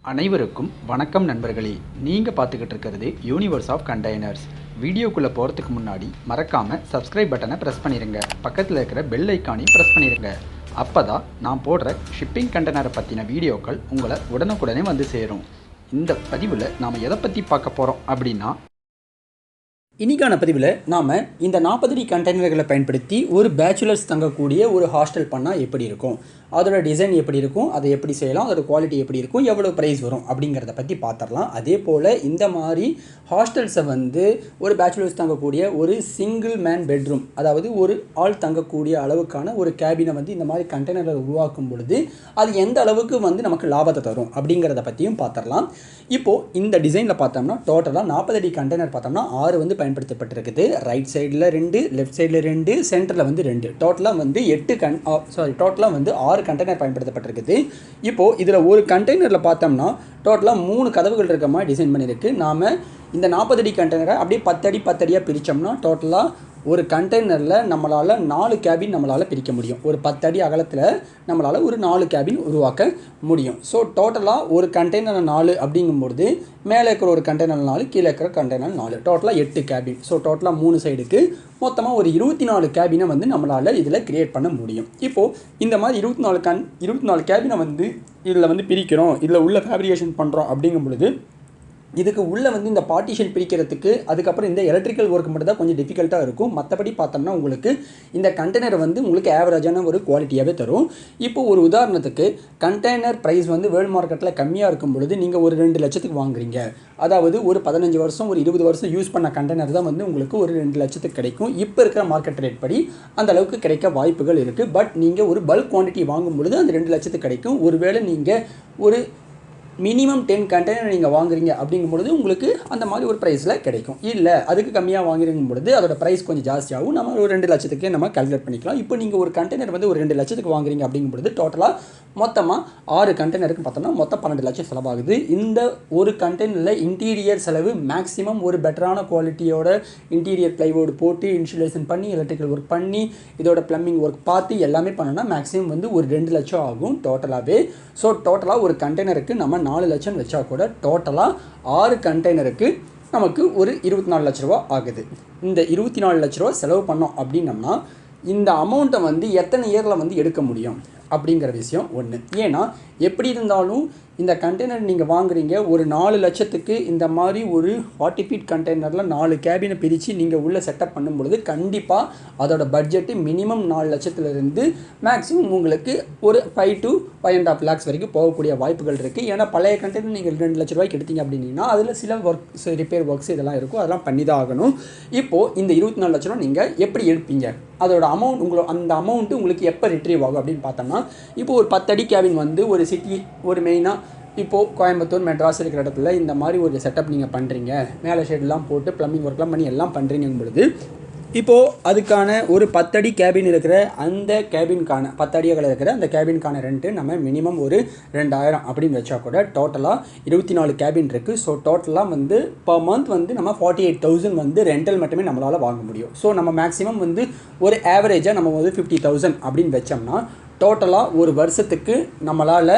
அனைவருக்கும் வணக்கம் நண்பர்களே. நீங்கள் பார்த்துக்கிட்டு இருக்கிறது யூனிவர்ஸ் ஆஃப் கண்டெய்னர்ஸ். வீடியோக்குள்ளே போகிறதுக்கு முன்னாடி மறக்காமல் சப்ஸ்கிரைப் பட்டனை ப்ரெஸ் பண்ணிடுங்க. பக்கத்தில் இருக்கிற பெல் ஐக்கானையும் ப்ரெஸ் பண்ணிடுங்க. அப்போ தான் நான் போடுற ஷிப்பிங் கண்டெய்னரை பற்றின வீடியோக்கள் உங்களை உடனுக்குடனே வந்து சேரும். இந்த பதிவில் நாம் எதை பற்றி பார்க்க போகிறோம் அப்படின்னா, இன்றைக்கான பதிவில் நாம் இந்த 40 அடி கண்டெய்னர்களை பயன்படுத்தி ஒரு பேச்சுலர்ஸ் தங்கக்கூடிய ஒரு ஹாஸ்டல் பண்ணால் எப்படி இருக்கும், அதோட டிசைன் எப்படி இருக்கும், அதை எப்படி செய்யலாம், அதோட குவாலிட்டி எப்படி இருக்கும், எவ்வளோ ப்ரைஸ் வரும் அப்படிங்கிறத பற்றி பார்த்துடலாம். அதே போல் இந்த மாதிரி ஹாஸ்டல்ஸை ஒரு பேச்சுலர்ஸ் தங்கக்கூடிய ஒரு சிங்கிள் மேன் பெட்ரூம், அதாவது ஒரு ஆள் தங்கக்கூடிய அளவுக்கான ஒரு கேபினை இந்த மாதிரி கண்டெய்னரை உருவாக்கும் பொழுது அது எந்த அளவுக்கு நமக்கு லாபத்தை தரும் அப்படிங்கிறத பற்றியும் பார்த்துடலாம். இப்போது இந்த டிசைனில் பார்த்தோம்னா டோட்டலாக 40 அடி கண்டெய்னர் பார்த்தோம்னா 6 பயன்படுத்தப்பட்டிருக்குது. ரைட் சைடில் 2, லெஃப்ட் சைடில் 2, சென்டரில் 2. டோட்டலாக 6 கண்டெய்னர் பயன்படுத்தப்பட்டிருக்குது. இப்போது இதில் ஒரு கண்டெய்னரில் பார்த்தோம்னா டோட்டலாக 3 கதவுகள் இருக்க மாதிரி டிசைன் பண்ணியிருக்கு. நாம் இந்த 40 அடி கண்டெய்னரை அப்படியே 10 அடி 10 அடியாக பிரித்தோம்னா டோட்டலாக ஒரு கண்டெய்னரில் நம்மளால் 4 கேபின் நம்மளால் பிரிக்க முடியும். ஒரு 10 அடி அகலத்தில் நம்மளால் ஒரு 4 கேபின் உருவாக்க முடியும். ஸோ டோட்டலாக ஒரு கண்டெய்னர் 4 அப்படிங்கும்பொழுது மேலே இருக்கிற ஒரு கண்டெய்னர் 4, கீழே இருக்கிற கண்டெய்னர் 4, டோட்டலாக 8 கேபின். ஸோ டோட்டலாக 3 சைடுக்கு மொத்தமாக ஒரு 24 கேபினை நம்மளால் இதில் கிரியேட் பண்ண முடியும். இப்போது இந்த மாதிரி 24 கேபினை இதில் பிரிக்கிறோம், இதில் உள்ள ஃபேப்ரிகேஷன் பண்ணுறோம் அப்படிங்கும் பொழுது இதுக்கு உள்ளே இந்த பார்ட்டிஷன் பிரிக்கிறதுக்கு அதுக்கப்புறம் இந்த எலக்ட்ரிக்கல் ஒர்க் மட்டும் தான் கொஞ்சம் டிஃபிகல்ட்டாக இருக்கும். மற்றபடி பார்த்தோம்னா உங்களுக்கு இந்த கண்டெய்னர் உங்களுக்கு ஆவரேஜான ஒரு குவாலிட்டியாகவே தரும். இப்போ ஒரு உதாரணத்துக்கு கண்டெய்னர் ப்ரைஸ் வேர்ல்டு மார்க்கெட்டில் கம்மியாக இருக்கும் பொழுது நீங்கள் ஒரு 2 லட்சத்துக்கு வாங்குறீங்க, அதாவது ஒரு 15 வருஷம் ஒரு 20 வருஷம் யூஸ் பண்ண கண்டெய்னர் தான் உங்களுக்கு ஒரு 2 லட்சத்துக்கு கிடைக்கும். இப்போ இருக்கிற மார்க்கெட் ரேட் படி அந்த அளவுக்கு கிடைக்க வாய்ப்புகள் இருக்குது. பட் நீங்கள் ஒரு பல்க் குவான்டிட்டி வாங்கும் பொழுது அந்த 2 லட்சத்துக்கு கிடைக்கும். ஒருவேளை நீங்கள் ஒரு மினிமம் 10 கண்டெய்னர் நீங்கள் வாங்குறீங்க அப்படிங்கும்பொழுது உங்களுக்கு அந்த மாதிரி ஒரு ப்ரைஸில் கிடைக்கும். இல்லை அதுக்கு கம்மியாக வாங்குறீங்கும் பொழுது அதோட ப்ரைஸ் கொஞ்சம் ஜாஸ்தியாகும். நம்ம ஒரு 2 லட்சத்துக்கே நம்ம கால்குலேட் பண்ணிக்கலாம். இப்போ நீங்கள் ஒரு கண்டெய்னர் ஒரு 2 லட்சத்துக்கு வாங்குறீங்க அப்படிங்கும்பொழுது டோட்டலாக மொத்தமாக 6 கண்டெய்னருக்கு பார்த்தோம்னா மொத்தம் 12 லட்சம் செலவாகுது. இந்த ஒரு கண்டெய்னரில் இன்டீரியர் செலவு மேக்ஸிமம் ஒரு பெட்டரான குவாலிட்டியோட இன்டீரியர் ப்ளைவுட் போட்டு இன்சுலேஷன் பண்ணி எலக்ட்ரிக்கல் ஒர்க் பண்ணி இதோட ப்ளம்பிங் ஒர்க் பார்த்து எல்லாமே பண்ணோன்னா மேக்ஸிமம் ஒரு 2 லட்சம் ஆகும் டோட்டலாகவே. ஸோ டோட்டலாக ஒரு கண்டெய்னருக்கு நம்ம 4 லட்சம் வச்சா கூட டோட்டலாக 6 கண்டெய்னருக்கு நமக்கு ஒரு 24 லட்ச ரூபா ஆகுது. இந்த 24 லட்ச ரூபா செலவு பண்ணோம் அப்படின்னம்னா இந்த அமௌண்ட்டை எத்தனை இயரில் எடுக்க முடியும் அப்படிங்கிற விஷயம் ஒன்று. ஏன்னா எப்படி இருந்தாலும் இந்த கண்டெய்னர் நீங்கள் வாங்குறீங்க ஒரு 4 லட்சத்துக்கு இந்த மாதிரி ஒரு 40 ஃபீட் கண்டெய்னரில் 4 கேபினை பிரித்து நீங்கள் உள்ளே செட்டப் பண்ணும்பொழுது கண்டிப்பாக அதோட பட்ஜெட்டு மினிமம் 4 லட்சத்துலேருந்து மேக்ஸிமம் உங்களுக்கு ஒரு 5 to 5.5 lakhs வரைக்கும் போகக்கூடிய வாய்ப்புகள் இருக்குது. ஏன்னா பழைய கண்டெய்னர் நீங்கள் 2 லட்ச ரூபாய்க்கு எடுத்தீங்க அப்படின்னா அதில் சில ஒர்க்ஸ் ரிப்பேர் ஒர்க்ஸ் இதெல்லாம் இருக்கும், அதெல்லாம் பண்ணி தான் ஆகணும். இப்போது இந்த 24 லட்ச ரூபா நீங்கள் எப்படி எடுப்பீங்க, அதோட அமௌண்ட் அந்த அமௌண்ட்டு உங்களுக்கு எப்போ ரிட்ரீவ் ஆகும் அப்படின்னு பார்த்தோம்னா இப்போ ஒரு 10 அடி கேபின் ஒரு சிட்டி ஒரு மெயினாக இப்போது கோயம்புத்தூர் மெட்ராஸ் இருக்கிற இடத்துல இந்த மாதிரி ஒரு செட்டப் நீங்கள் பண்ணுறீங்க, மேலே ஷெட்லாம் போட்டு ப்ளம்பிங் ஒர்க்லாம் பண்ணி எல்லாம் பண்ணுறீங்கும் பொழுது இப்போது அதுக்கான ஒரு 10 அடி கேபின் இருக்கிற அந்த கேபின்கான 10 அடி அகலம் இருக்கிற அந்த கேபின்கான ரெண்ட்டு நம்ம மினிமம் ஒரு 2000 அப்படின்னு வச்சா கூட டோட்டலாக 24 கேபின் இருக்குது. ஸோ டோட்டலாக பர் மந்த் நம்ம 48,000 ரெண்டல் மட்டுமே நம்மளால் வாங்க முடியும். ஸோ நம்ம மேக்ஸிமம் ஒரு ஆவரேஜாக நம்ம 50,000 அப்படின்னு வச்சோம்னா டோட்டலாக ஒரு வருஷத்துக்கு நம்மளால்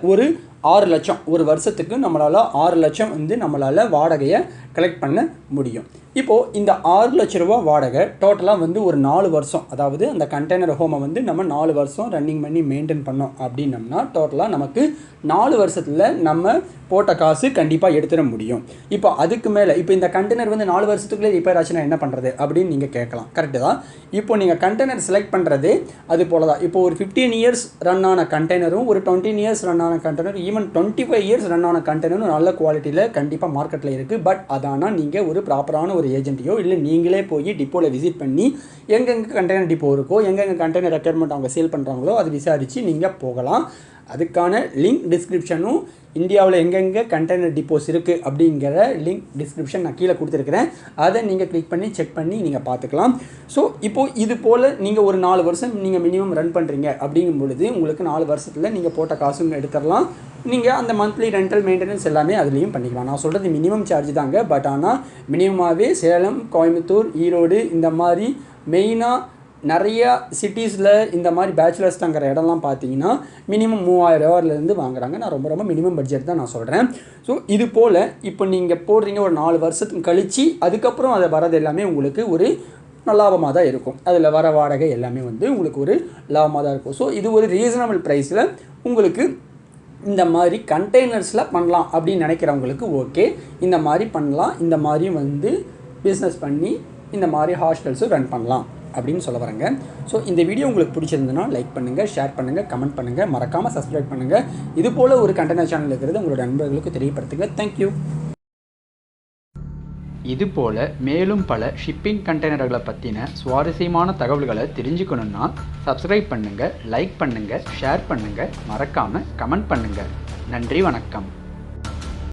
ஒரு 6 லட்சம் ஒரு வருஷத்துக்கு நம்மளால் 6 லட்சம் நம்மளால் வாடகையை கலெக்ட் பண்ண முடியும். இப்போது இந்த 6 லட்ச ரூபா வாடகை டோட்டலாக ஒரு 4 வருஷம், அதாவது அந்த கண்டெய்னர் ஹோமை நம்ம 4 வருஷம் ரன்னிங் பண்ணி மெயின்டைன் பண்ணோம் அப்படின்னம்னா டோட்டலாக நமக்கு 4 வருஷத்தில் நம்ம போட்ட காசு கண்டிப்பாக எடுத்துட முடியும். இப்போ அதுக்கு மேலே இப்போ இந்த கண்டெய்னர் 4 வருஷத்துக்குள்ளே ரிப்பேர் ஆச்சுன்னா என்ன பண்ணுறது அப்படின்னு நீங்கள் கேட்கலாம். கரெக்டு தான். இப்போ நீங்கள் கண்டெய்னர் செலக்ட் பண்ணுறது அது போல தான். இப்போ ஒரு 15 இயர்ஸ் ரன் ஆன கண்டெய்னரும் ஒரு 20 இயர்ஸ் ரன் ஆன கண்டெய்னரும் ஈவன் 25 இயர்ஸ் ரன் ஆன கண்டெய்னரும் நல்ல குவாலிட்டியில் கண்டிப்பாக மார்க்கெட்டில் இருக்குது. பட் அதானால் நீங்கள் ஒரு ப்ராப்பரான ஒரு ஏஜென்ட்டையோ இல்லை நீங்களே போய் டிப்போவில் விசிட் பண்ணி எங்கெங்கே கண்டெய்னர் டிப்போ இருக்கோ எங்கெங்கே கண்டெய்னர் ரெக்யர்மெண்ட் அவங்க சேல் பண்ணுறாங்களோ அது விசாரித்து நீங்கள் போகலாம். அதுக்கான லிங்க் டிஸ்கிரிப்ஷனும் இந்தியாவில் எங்கெங்கே கண்டெய்னர் டிப்போஸ் இருக்குது அப்படிங்கிற லிங்க் டிஸ்கிரிப்ஷன் நான் கீழே கொடுத்துருக்குறேன். அதை நீங்கள் கிளிக் பண்ணி செக் பண்ணி நீங்கள் பார்த்துக்கலாம். ஸோ இப்போது இது போல் நீங்கள் ஒரு 4 வருஷம் நீங்கள் மினிமம் ரன் பண்ணுறீங்க அப்படிங்கும் பொழுது உங்களுக்கு 4 வருஷத்தில் நீங்கள் போட்ட காசுங்க எடுத்துடலாம். நீங்கள் அந்த மந்த்லி ரெண்டல் மெயின்டெனன்ஸ் எல்லாமே அதுலேயும் பண்ணிக்கலாம். நான் சொல்கிறது மினிமம் சார்ஜ் தாங்க. பட் ஆனால் மினிமமாகவே சேலம், கோயம்புத்தூர், ஈரோடு இந்த மாதிரி மெயினாக நிறையா சிட்டிஸில் இந்த மாதிரி பேச்சுலர்ஸ் தங்குற இடம்லாம் பார்த்தீங்கன்னா மினிமம் 3000 வாங்குறாங்க. நான் ரொம்ப மினிமம் பட்ஜெட் தான் நான் சொல்கிறேன். ஸோ இது போல் இப்போ நீங்கள் போடுறீங்க ஒரு 4 வருஷத்துக்கு கழித்து அதுக்கப்புறம் அதை வரது எல்லாமே உங்களுக்கு ஒரு லாபமாக தான் இருக்கும். அதில் வர வாடகை எல்லாமே வந்து உங்களுக்கு ஒரு லாபமாக தான் இருக்கும். ஸோ இது ஒரு ரீசனபிள் ப்ரைஸில் உங்களுக்கு இந்த மாதிரி கண்டெய்னர்ஸில் பண்ணலாம் அப்படின்னு நினைக்கிறவங்களுக்கு ஓகே, இந்த மாதிரி பண்ணலாம். இந்த மாதிரி வந்து பிஸ்னஸ் பண்ணி இந்த மாதிரி ஹாஸ்டல்ஸும் ரன் பண்ணலாம் அப்படின்னு சொல்ல வரேங்க. ஸோ இந்த வீடியோ உங்களுக்கு பிடிச்சிருந்ததுன்னா லைக் பண்ணுங்கள், ஷேர் பண்ணுங்கள், கமெண்ட் பண்ணுங்கள், மறக்காமல் சப்ஸ்கிரைப் பண்ணுங்கள். இது போல் ஒரு கண்டெய்னர் சேனல் இருக்கிறது உங்களோட நண்பர்களுக்கு தெரியப்படுத்துங்க. தேங்க்யூ. இதுபோல் மேலும் பல ஷிப்பிங் கண்டெய்னர்களை பற்றின சுவாரஸ்யமான தகவல்களை தெரிஞ்சுக்கணுன்னா சப்ஸ்கிரைப் பண்ணுங்கள், லைக் பண்ணுங்கள், ஷேர் பண்ணுங்கள், மறக்காமல் கமெண்ட் பண்ணுங்கள். நன்றி, வணக்கம்.